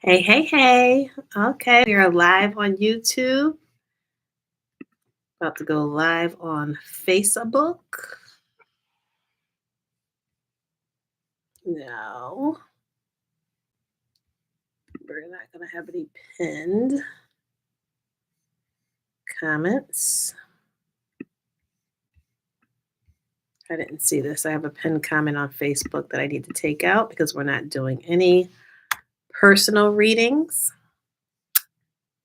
Hey, hey, hey. Okay, we are live on YouTube. About to go live on Facebook. No, we're not going to have any pinned comments. I didn't see this. I have a pinned comment on Facebook that I need to take out because we're not doing any personal readings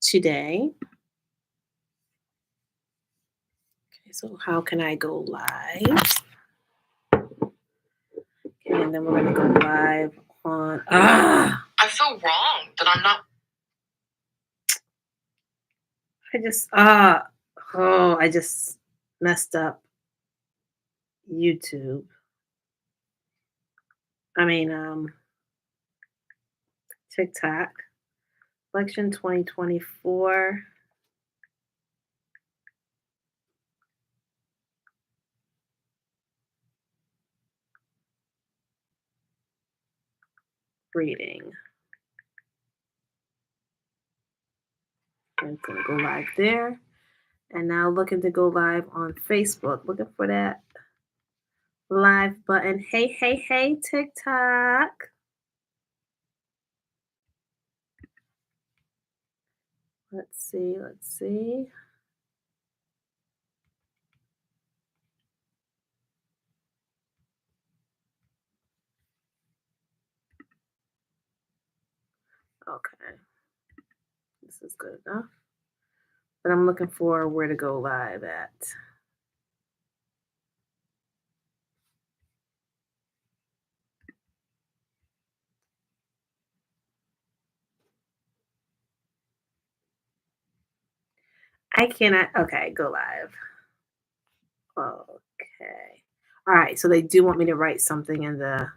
today. Okay, so how can I go live? Okay, and then we're going to go live on. I feel wrong that I'm not. I just messed up YouTube. I mean, TikTok. Election 2024. Reading. I'm going to go live there. And now looking to go live on Facebook. Looking for that live button. Hey, hey, hey, TikTok. Let's see. Okay. This is good enough. But I'm looking for where to go live at. I cannot. Okay, go live. Okay. All right. So they do want me to write something in the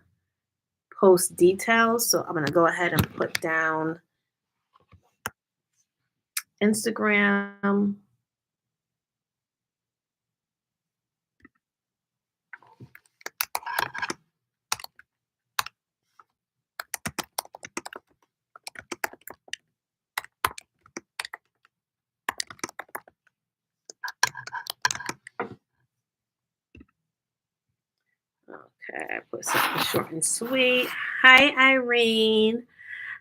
post details. So I'm going to go ahead and put down Instagram. Okay, I put something short and sweet. Hi, Irene.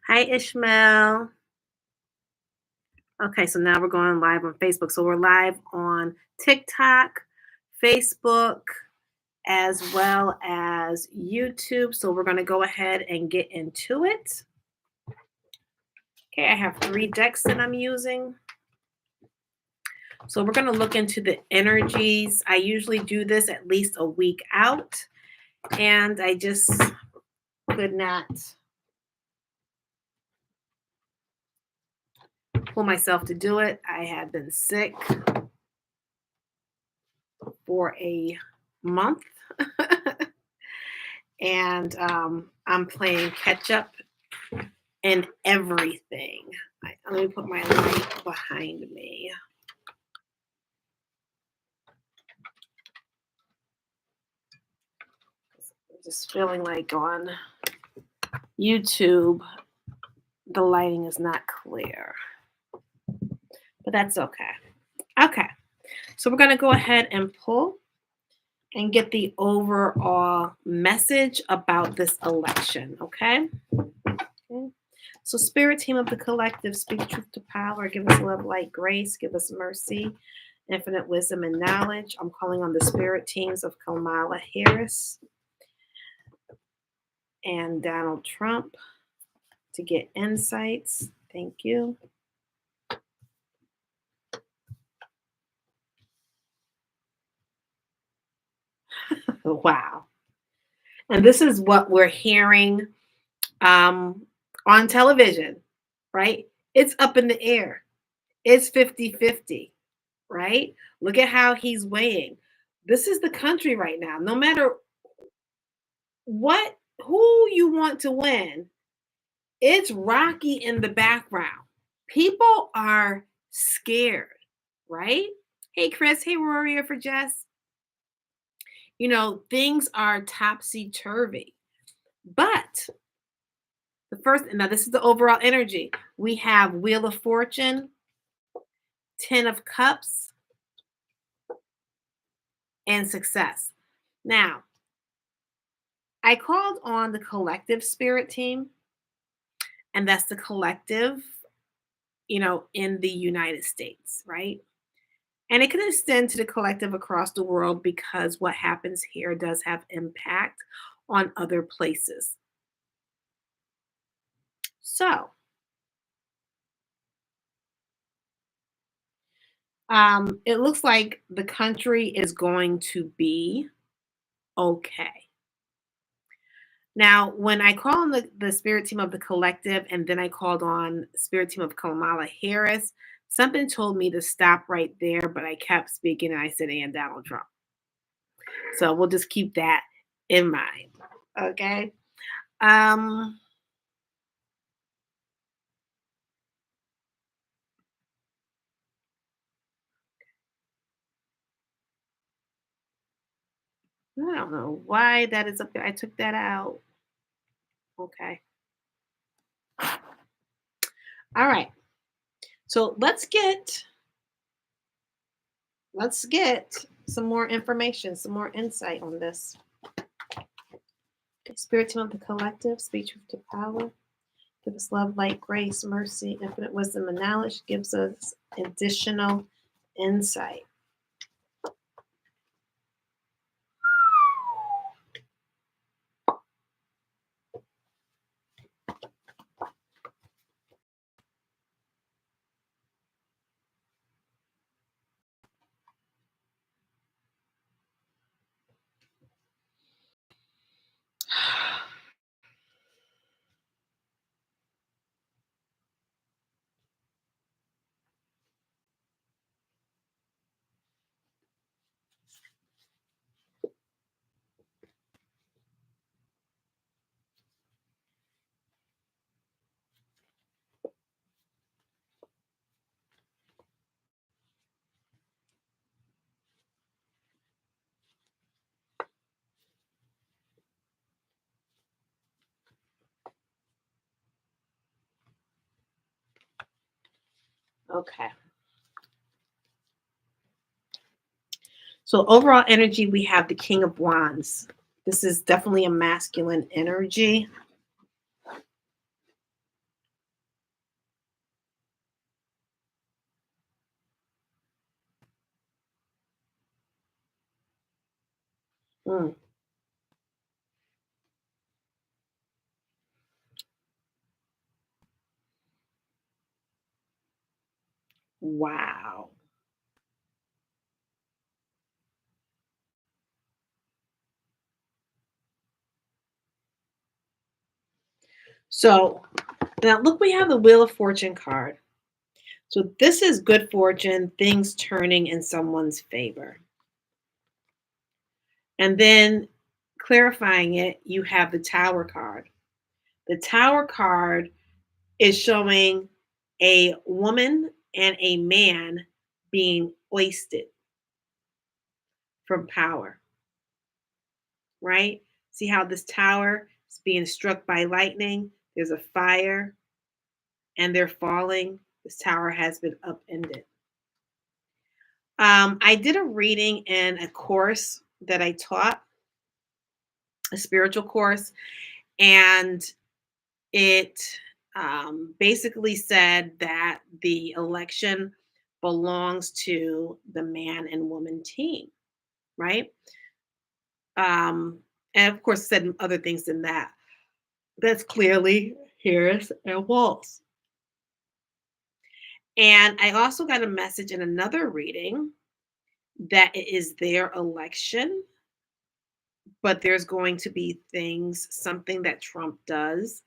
Hi, Ishmael. Okay, so now we're going live on Facebook. So we're live on TikTok, Facebook, as well as YouTube. So we're going to go ahead and get into it. Okay, I have 3 decks that I'm using. So we're going to look into the energies. I usually do this at least a week out, and I just could not pull myself to do it. I had been sick for a month, and I'm playing catch up in everything. Let me put my light behind me. I'm just feeling like on YouTube, the lighting is not clear, but that's okay. Okay, so we're going to go ahead and pull and get the overall message about this election, okay? Okay. So, spirit team of the collective, speak truth to power, give us love, light, grace, give us mercy, infinite wisdom and knowledge. I'm calling on the spirit teams of Kamala Harris and Donald Trump to get insights. Thank you. Wow. And this is what we're hearing on television, right? It's up in the air. It's 50-50, right? Look at how he's weighing. This is the country right now. No matter who you want to win, it's rocky in the background. People are scared, right? Hey, Chris. Hey, Rory for Jess. Things are topsy turvy. But The first, now this is the overall energy. We have Wheel of Fortune, Ten of Cups, and Success. Now, I called on the collective spirit team, and that's the collective, in the United States, right? And it can extend to the collective across the world because what happens here does have impact on other places. So, it looks like the country is going to be okay. Now, when I call on the spirit team of the collective, and then I called on spirit team of Kamala Harris, something told me to stop right there, but I kept speaking and I said, and Donald Trump. So we'll just keep that in mind. Okay. Um, I don't know why that is up there. I took that out. Okay. All right. So let's get some more information, some more insight on this. Okay, spirit team of the collective, speak truth to power. Give us love, light, grace, mercy, infinite wisdom, and knowledge. Gives us additional insight. Okay. So overall energy, we have the King of Wands. This is definitely a masculine energy. Mm, wow. So now look, we have the Wheel of Fortune card. So this is good fortune, things turning in someone's favor. And then clarifying it, you have the Tower card. The Tower card is showing a woman and a man being ousted from power, right? See how this tower is being struck by lightning? There's a fire and they're falling. This tower has been upended. I did a reading in a course that I taught, a spiritual course, and it basically said that the election belongs to the man and woman team, right? Um, and of course, said other things than that. That's clearly Harris and Walz. And I also got a message in another reading that it is their election, but there's going to be things, something that Trump does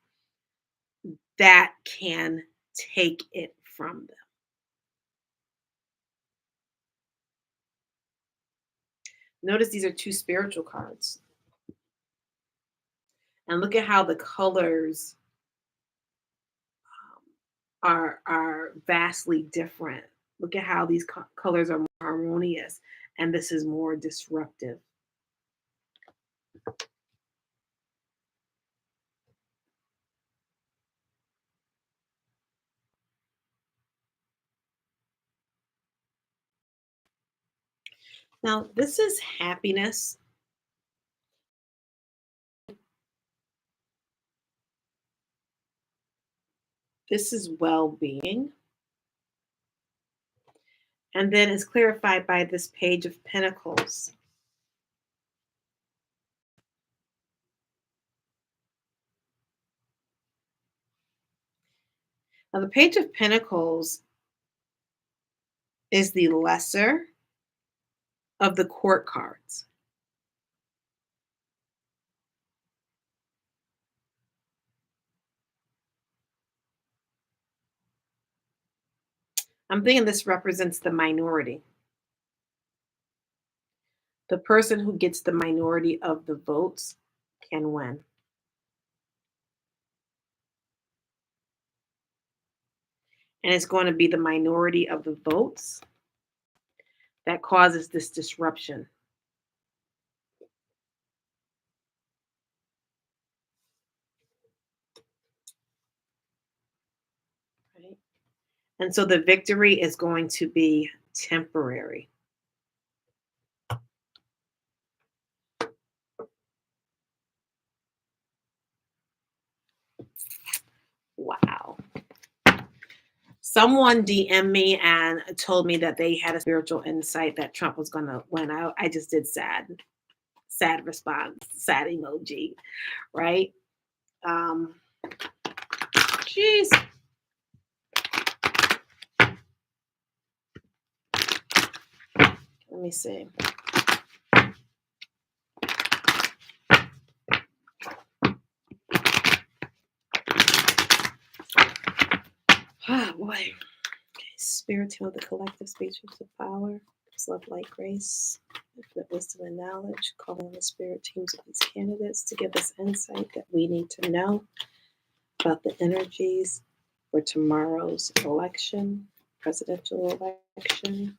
that can take it from them. Notice these are two spiritual cards. And look at how the colors are vastly different. Look at how these colors are more harmonious, and this is more disruptive. Now, this is happiness. This is well-being. And then it's clarified by this Page of Pentacles. Now, the Page of Pentacles is the lesser of the court cards. I'm thinking this represents the minority. The person who gets the minority of the votes can win. And it's going to be the minority of the votes that causes this disruption. Right? And so the victory is going to be temporary. Wow. Someone DM'd me and told me that they had a spiritual insight that Trump was going to win. I just did sad response, sad emoji, right? Jeez. Let me see. Oh boy. Okay. Spirit team of the collective speeches of power, love, light, grace, infinite wisdom and knowledge, calling on the spirit teams of these candidates to give us insight that we need to know about the energies for tomorrow's election, presidential election.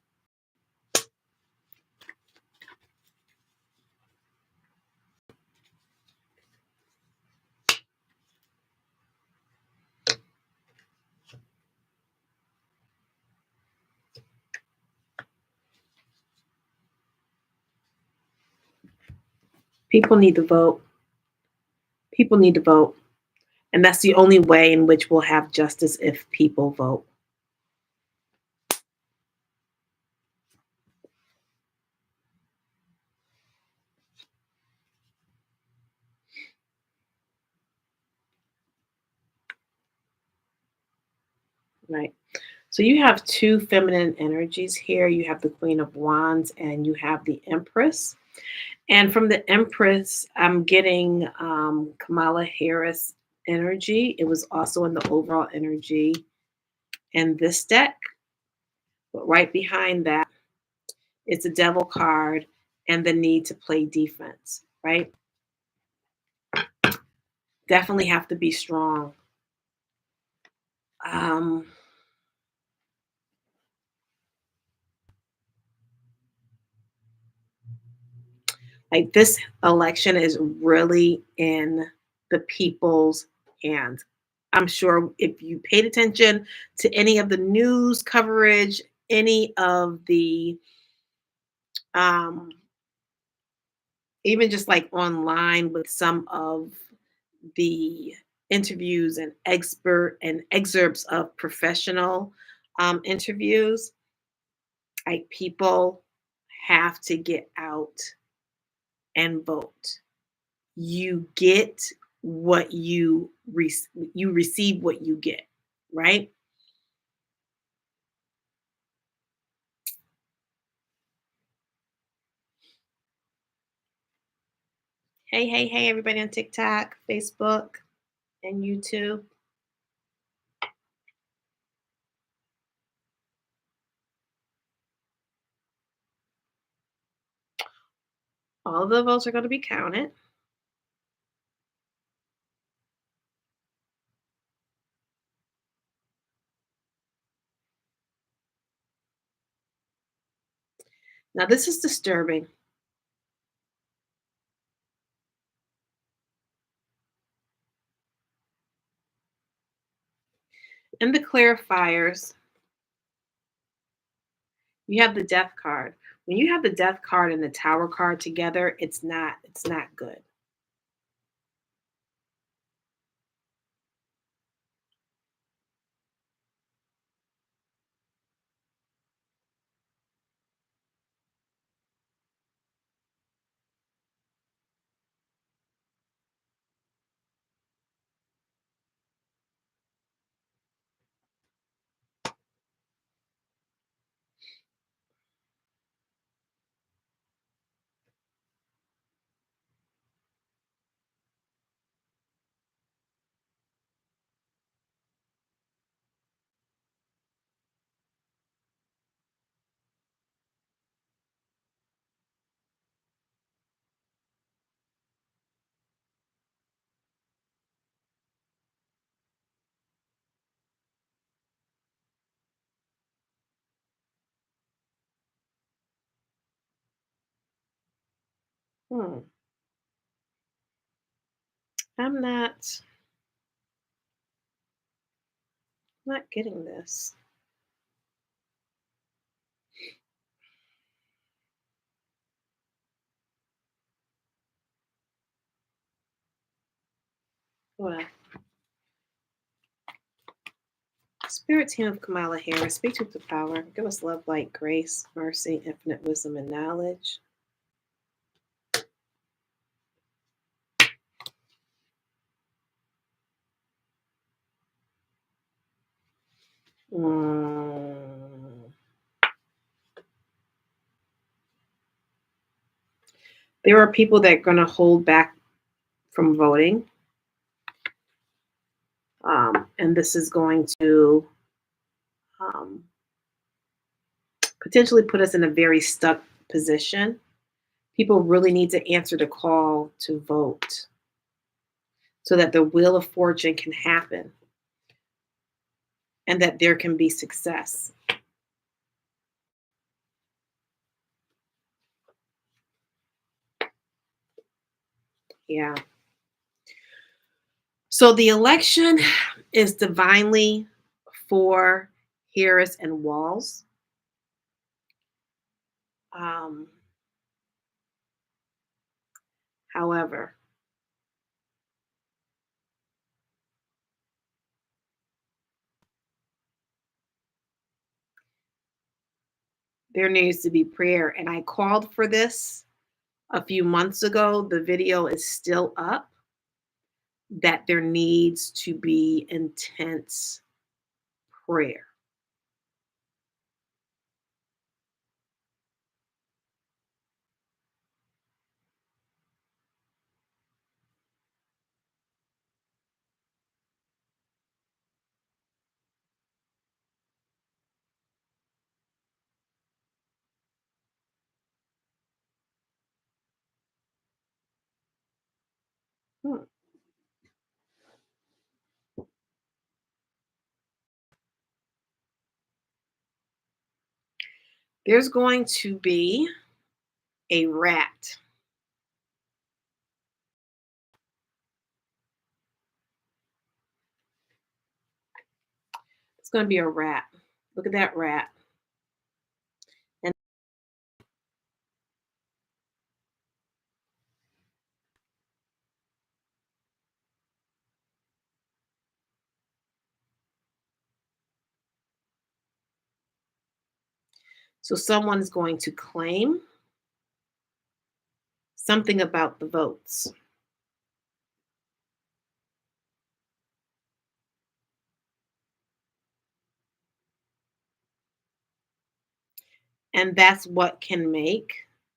People need to vote. People need to vote. And that's the only way in which we'll have justice if people vote. Right. So you have two feminine energies here. You have the Queen of Wands and you have the Empress. And from the Empress, I'm getting Kamala Harris energy. It was also in the overall energy in this deck. But right behind that, it's a Devil card and the need to play defense, right? Definitely have to be strong. Um, like this election is really in the people's hands. I'm sure if you paid attention to any of the news coverage, any of the um, even just like online with some of the interviews and excerpts of professional interviews, like people have to get out and vote. You get what you receive what you get, right? Hey, hey, hey, everybody on TikTok, Facebook, and YouTube. All the votes are going to be counted. Now, this is disturbing. In the clarifiers, you have the death card, When you have the death card and the tower card together, it's not good. Hmm. I'm not getting this. Well, Spirit team of Kamala Harris, speak to the power. Give us love, light, grace, mercy, infinite wisdom, and knowledge. Mm. There are people that are going to hold back from voting. And this is going to um, potentially put us in a very stuck position. People really need to answer the call to vote so that the wheel of fortune can happen and that there can be success. Yeah. So the election is divinely for Harris and Walls. Um, however, there needs to be prayer. And I called for this a few months ago. The video is still up that there needs to be intense prayer. Hmm. There's going to be a rat. It's going to be a rat. Look at that rat. And so someone's going to claim something about the votes. And that's what can make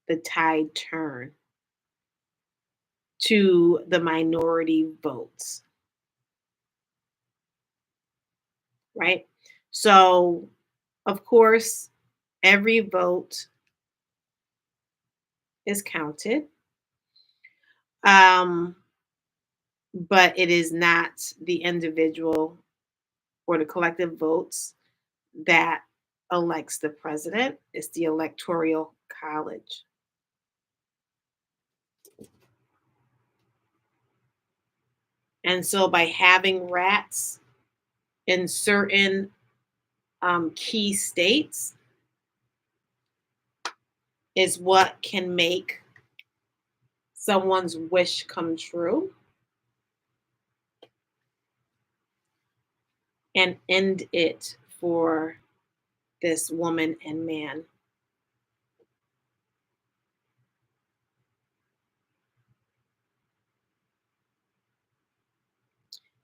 the tide turn to the minority votes, right? So, of course, every vote is counted, um, but it is not the individual or the collective votes that elects the president. It's the electoral college. And so, by having rats in certain key states, is what can make someone's wish come true and end it for this woman and man.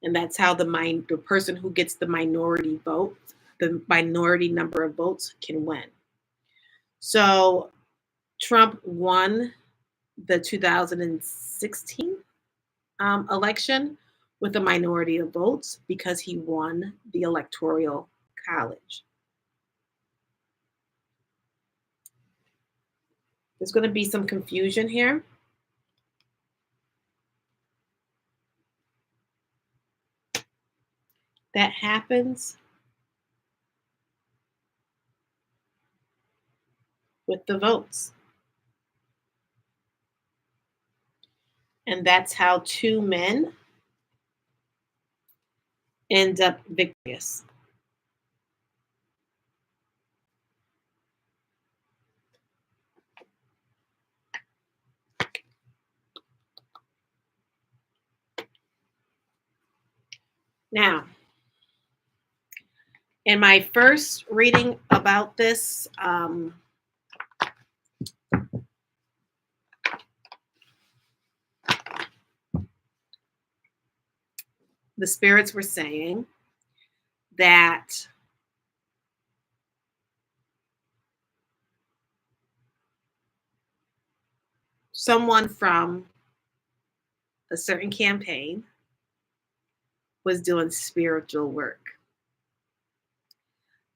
And that's how the person who gets the minority vote, the minority number of votes can win. So Trump won the 2016 election with a minority of votes because he won the electoral college. There's going to be some confusion here. That happens with the votes. And that's how two men end up victorious. Now, in my first reading about this, the spirits were saying that someone from a certain campaign was doing spiritual work.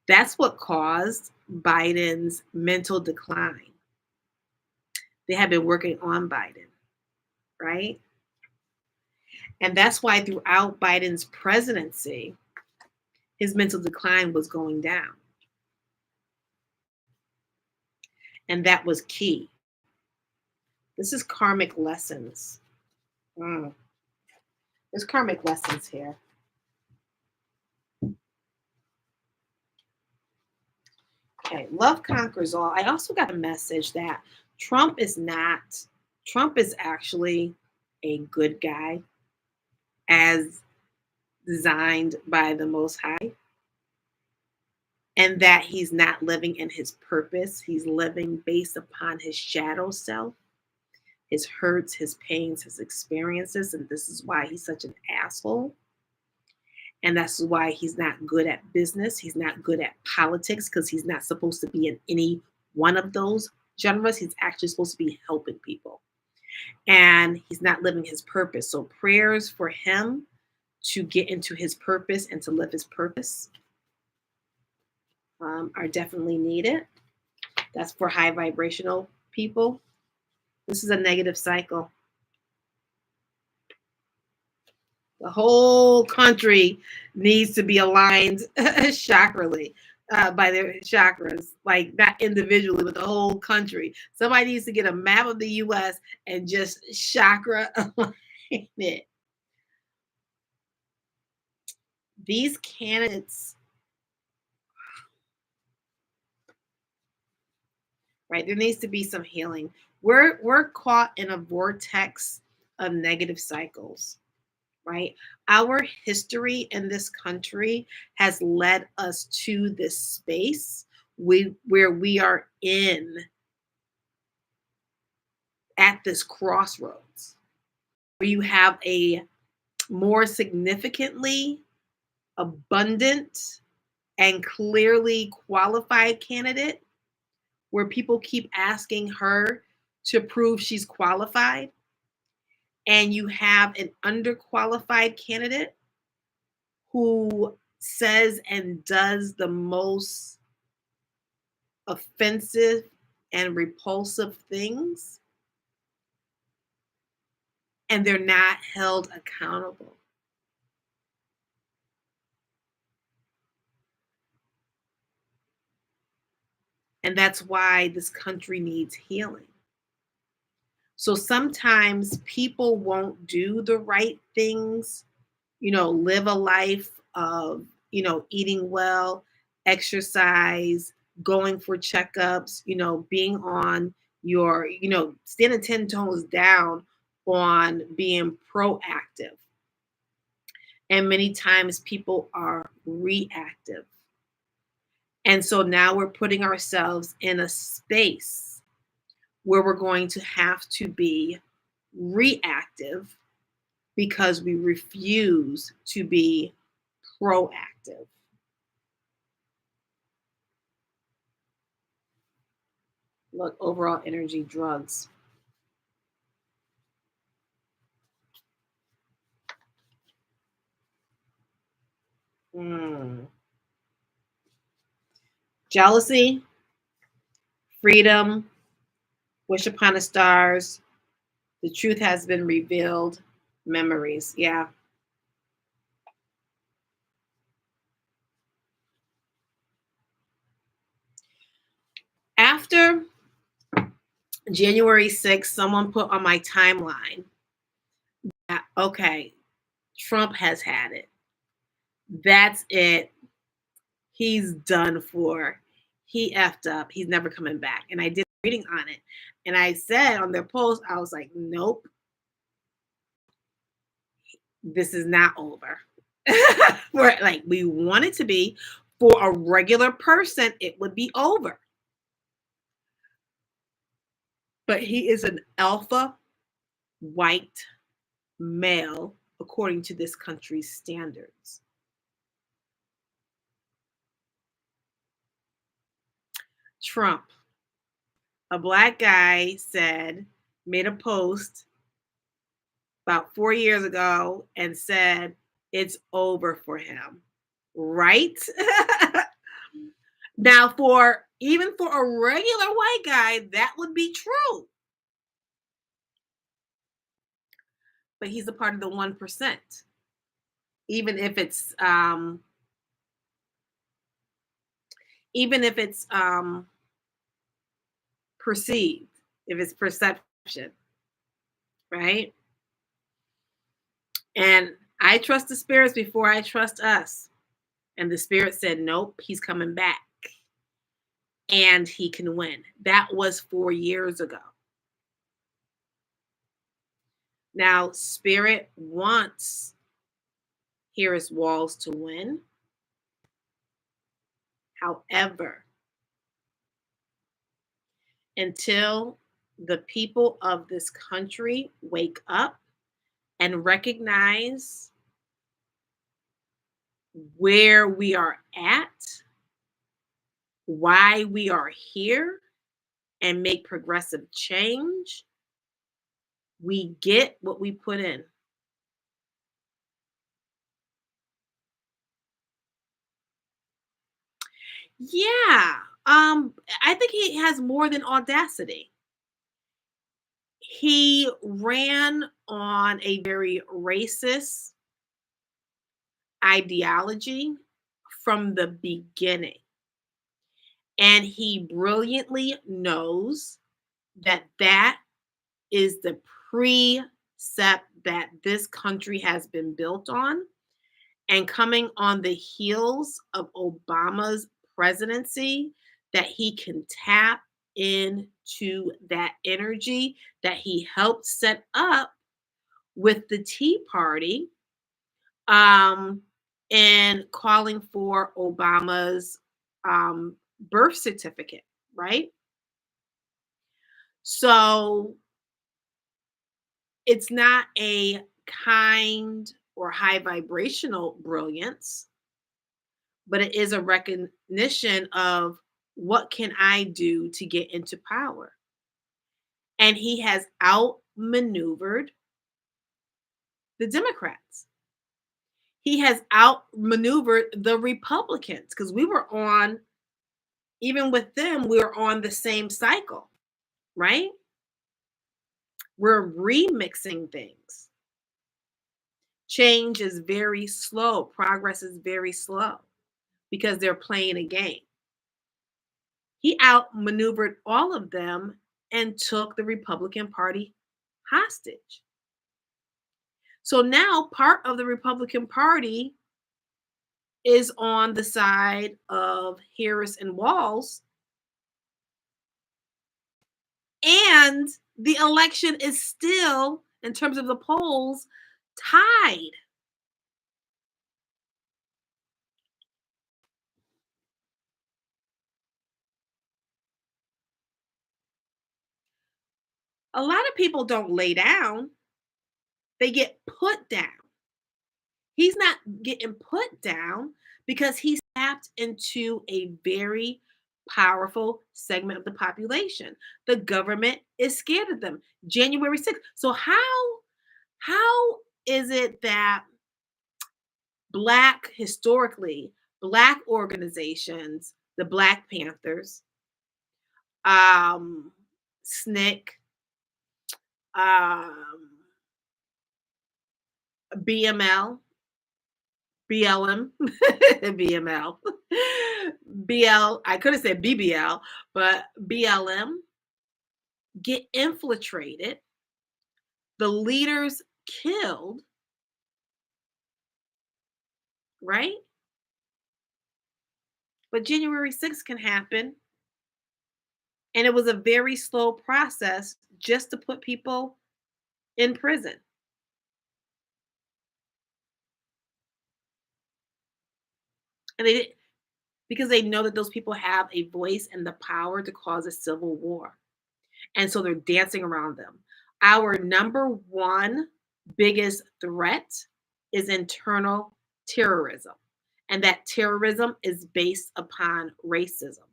That's what caused Biden's mental decline. They had been working on Biden, right? And that's why throughout Biden's presidency, his mental decline was going down. And that was key. This is karmic lessons. There's karmic lessons here. Okay, love conquers all. I also got a message that Trump is actually a good guy as designed by the Most High, and that he's not living in his purpose. He's living based upon his shadow self, his hurts, his pains, his experiences, and this is why he's such an asshole. And that's why he's not good at business. He's not good at politics because he's not supposed to be in any one of those genres. He's actually supposed to be helping people. And he's not living his purpose. So prayers for him to get into his purpose and to live his purpose are definitely needed. That's for high vibrational people. This is a negative cycle. The whole country needs to be aligned chakrally by their chakras, like not individually, but the whole country. Somebody needs to get a map of the U.S. and just chakra align it. These candidates, right? There needs to be some healing. We're caught in a vortex of negative cycles. Right? Our history in this country has led us to this space where we are at this crossroads, where you have a more significantly abundant and clearly qualified candidate, where people keep asking her to prove she's qualified. And you have an underqualified candidate who says and does the most offensive and repulsive things, and they're not held accountable. And that's why this country needs healing. So sometimes people won't do the right things, live a life of, eating well, exercise, going for checkups, being on, You're, standing 10 toes down on being proactive. And many times people are reactive. And so now we're putting ourselves in a space where we're going to have to be reactive because we refuse to be proactive. Look, overall energy, drugs. Hmm. Jealousy, freedom, wish upon the stars, the truth has been revealed, memories. Yeah. After January 6th, someone put on my timeline that, okay, Trump has had it. That's it. He's done for. He effed up. He's never coming back. And I did reading on it. And I said on their post, I was like, nope, this is not over. Where like we want it to be. For a regular person, it would be over. But he is an alpha white male according to this country's standards. Trump, a black guy, made a post about 4 years ago and said it's over for him. Right? Now, even for a regular white guy, that would be true. But he's a part of the 1%. Even if it's perceived, if it's perception, right? And I trust the spirits before I trust us. And the spirit said, nope, he's coming back. And he can win. That was 4 years ago. Now, spirit wants Harris Walls to win. However, until the people of this country wake up and recognize where we are at, why we are here, and make progressive change, we get what we put in. Yeah. I think he has more than audacity. He ran on a very racist ideology from the beginning. And he brilliantly knows that that is the precept that this country has been built on. And coming on the heels of Obama's presidency, that he can tap into that energy that he helped set up with the Tea Party, um, and calling for Obama's birth certificate, right? So it's not a kind or high vibrational brilliance, but it is a recognition of what can I do to get into power. And he has outmaneuvered the Democrats. He has outmaneuvered the Republicans because even with them, we were on the same cycle, right? We're remixing things. Change is very slow, progress is very slow because they're playing a game. He outmaneuvered all of them and took the Republican Party hostage. So now part of the Republican Party is on the side of Harris and Walls. And the election is still, in terms of the polls, tied. A lot of people don't lay down, they get put down. He's not getting put down because he's tapped into a very powerful segment of the population. The government is scared of them. January 6th. So how is it that historically black organizations, the Black Panthers, um, SNCC, um, BML, BLM, BML, BL, I could have said BBL, but BLM get infiltrated, the leaders killed, right? But January 6th can happen. And it was a very slow process just to put people in prison. And they did because they know that those people have a voice and the power to cause a civil war. And so they're dancing around them. Our number one biggest threat is internal terrorism. And that terrorism is based upon racism.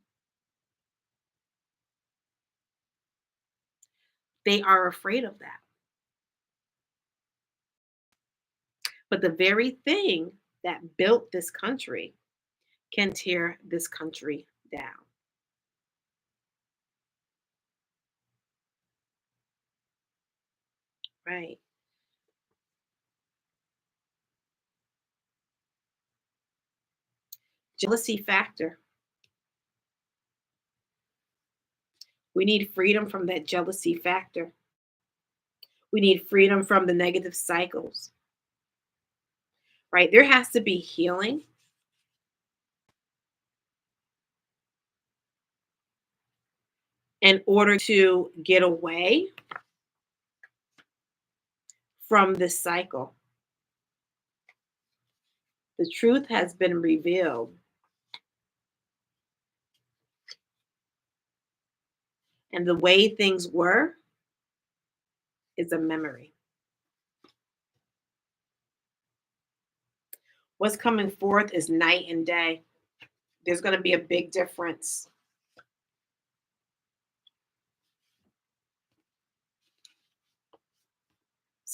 They are afraid of that. But the very thing that built this country can tear this country down. Right. Jealousy factor. We need freedom from that jealousy factor. We need freedom from the negative cycles, right? There has to be healing in order to get away from this cycle. The truth has been revealed, and the way things were is a memory. What's coming forth is night and day. There's going to be a big difference.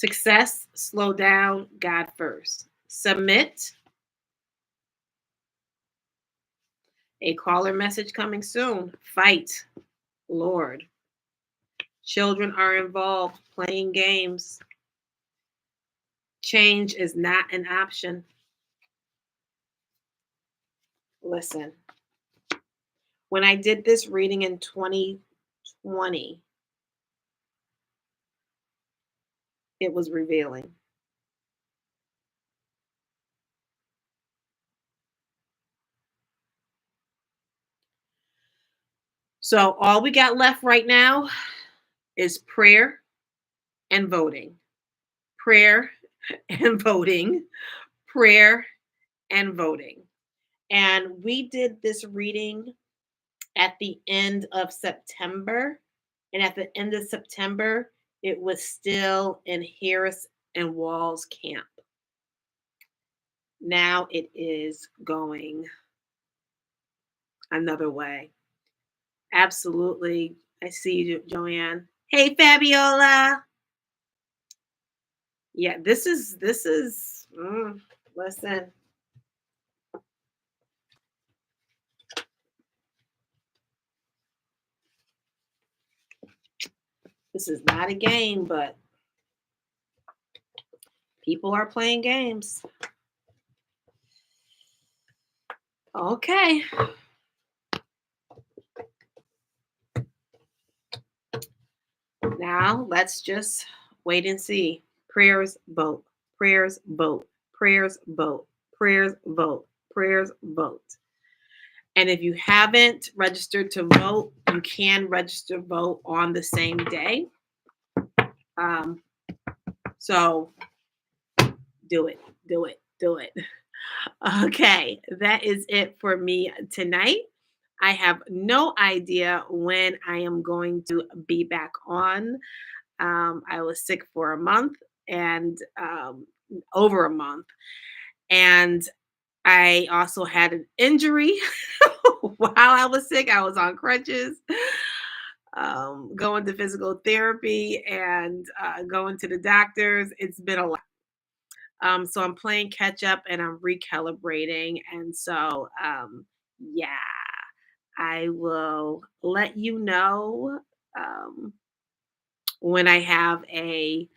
Success, slow down, God first. Submit, a caller message coming soon. Fight, Lord. Children are involved playing games. Change is not an option. Listen, when I did this reading in 2020, it was revealing. So all we got left right now is prayer and voting. Prayer and voting. Prayer and voting. And we did this reading at the end of September. And at the end of September, it was still in Harris and Wall's camp. Now it is going another way. Absolutely. I see you, Joanne. Hey, Fabiola. Yeah, listen, this is not a game, but people are playing games. Okay. Now let's just wait and see. Prayers vote. Prayers vote. Prayers vote. Prayers vote. Prayers vote. And if you haven't registered to vote, you can register to vote on the same day. Um, so do it, do it, do it. Okay, that is it for me tonight. I have no idea when I am going to be back on. I was sick for a month and over a month. And I also had an injury while I was sick. I was on crutches, going to physical therapy and going to the doctors. It's been a lot. So I'm playing catch up and I'm recalibrating. And so, yeah, I will let you know um, when I have a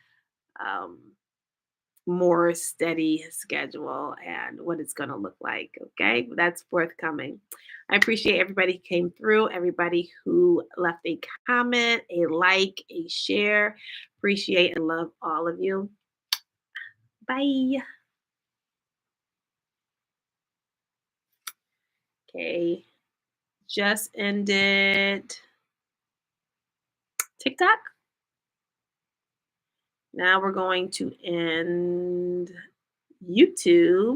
um, more steady schedule and what it's going to look like. Okay, that's forthcoming. I appreciate everybody who came through, everybody who left a comment, a like, a share. Appreciate and love all of you. Bye. Okay, just ended TikTok. Now we're going to end YouTube.